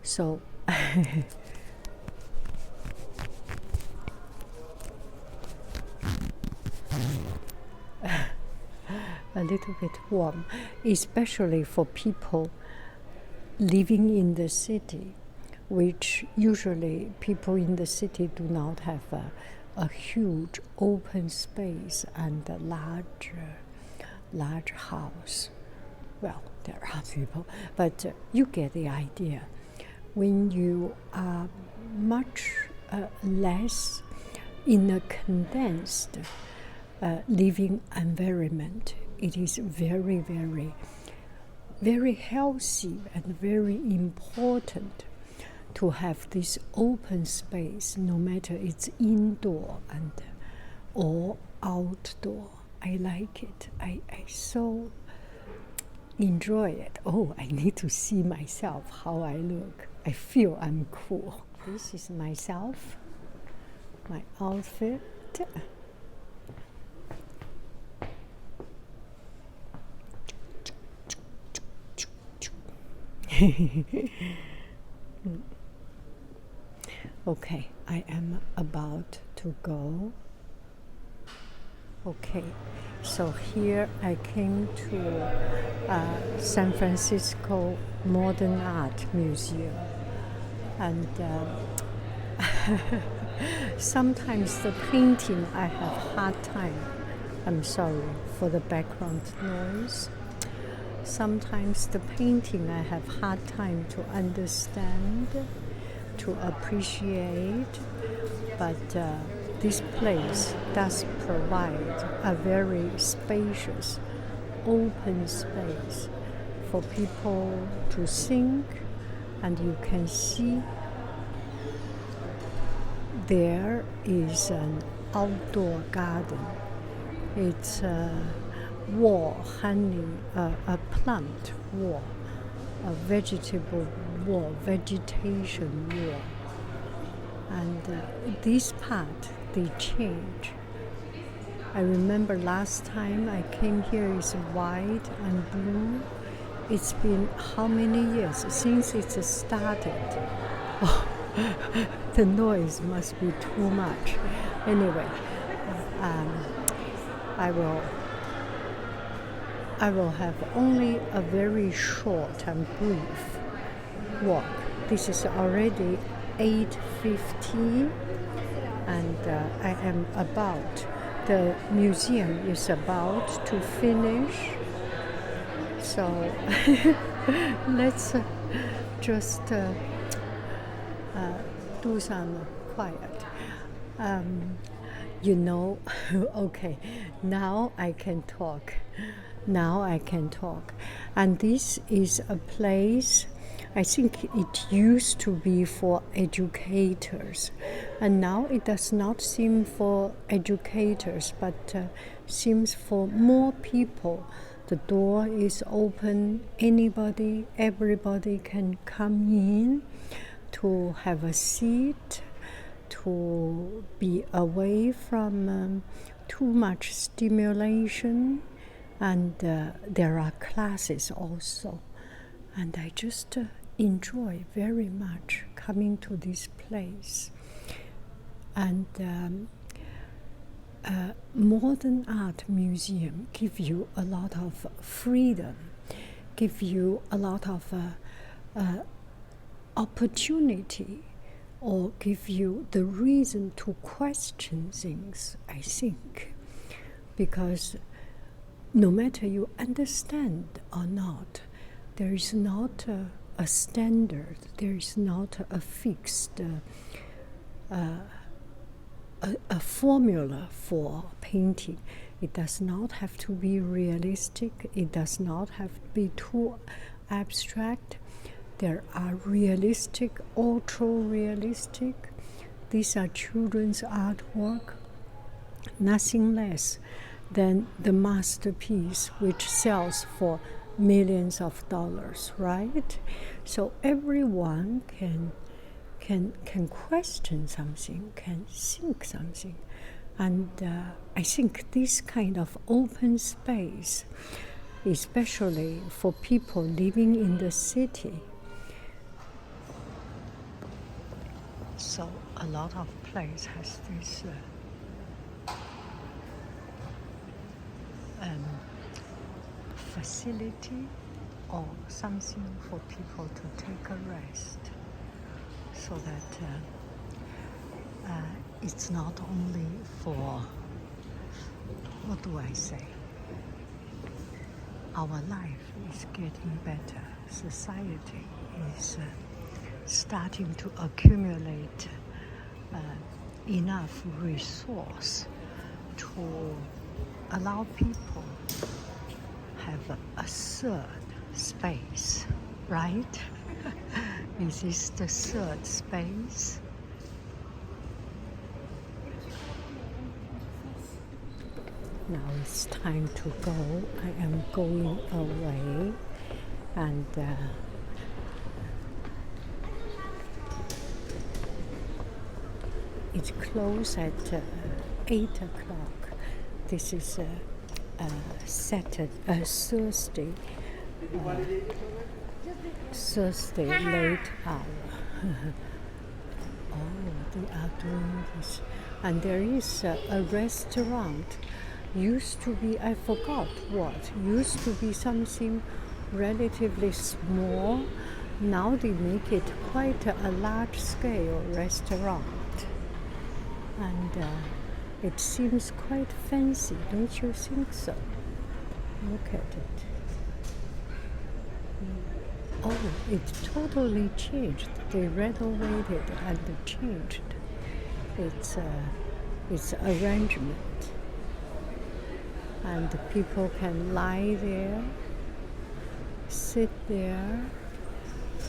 So a little bit warm, especially for people living in the city, which usually people in the city do not have a huge open space and a large house. Well, there are people, but you get the idea. When you are much less in a condensed living environment, it is very, very, very healthy and very important to have this open space, no matter it's indoor and or outdoor. I like it. I so enjoy it. Oh, I need to see myself, how I look. I feel I'm cool. This is myself, my outfit. Okay, I am about to go. Okay, so here I came to San Francisco Modern Art Museum, and sometimes the painting I have hard time. I'm sorry for the background noise. Sometimes the painting I have hard time to understand, to appreciate, but this place does provide a very spacious, open space for people to think, and you can see there is an outdoor garden. It's a wall hanging, a plant wall, a vegetable wall, vegetation wall. And this part, they change. I remember last time I came here is white and blue. It's been how many years since it started? Oh, the noise must be too much. Anyway, I will have only a very short and brief walk. This is already 8:50, and I am about, the museum is about to finish. So let's just do some quiet. Okay, now I can talk. And this is a place, I think it used to be for educators. And now it does not seem for educators, but seems for more people. The door is open. Anybody, everybody can come in to have a seat, to be away from too much stimulation. And there are classes also. And I just enjoy very much coming to this place. And Modern Art Museum give you a lot of freedom, give you a lot of opportunity, or give you the reason to question things, I think. Because no matter you understand or not, there is not a standard, there is not a fixed a formula for painting. It does not have to be realistic, it does not have to be too abstract. There are realistic, ultra-realistic. These are children's artwork, nothing less than the masterpiece which sells for millions of dollars, right? So everyone can question something, can think something. And I think this kind of open space, especially for people living in the city, So a lot of place has this facility or something for people to take a rest, so that it's not only for, what do I say, our life is getting better, society is starting to accumulate enough resource to allow people have a third space, right? Is this the third space? Now it's time to go. I am going away, and it's closed at 8 o'clock. This is Thursday late hour. Oh, they are doing this. And there is a restaurant. Used to be, I forgot what, used to be something relatively small. Now they make it quite a large scale restaurant. And it seems quite fancy, don't you think so? Look at it. Oh, it totally changed. They renovated and changed its arrangement. And the people can lie there, sit there,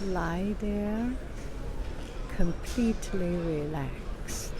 lie there, completely relaxed.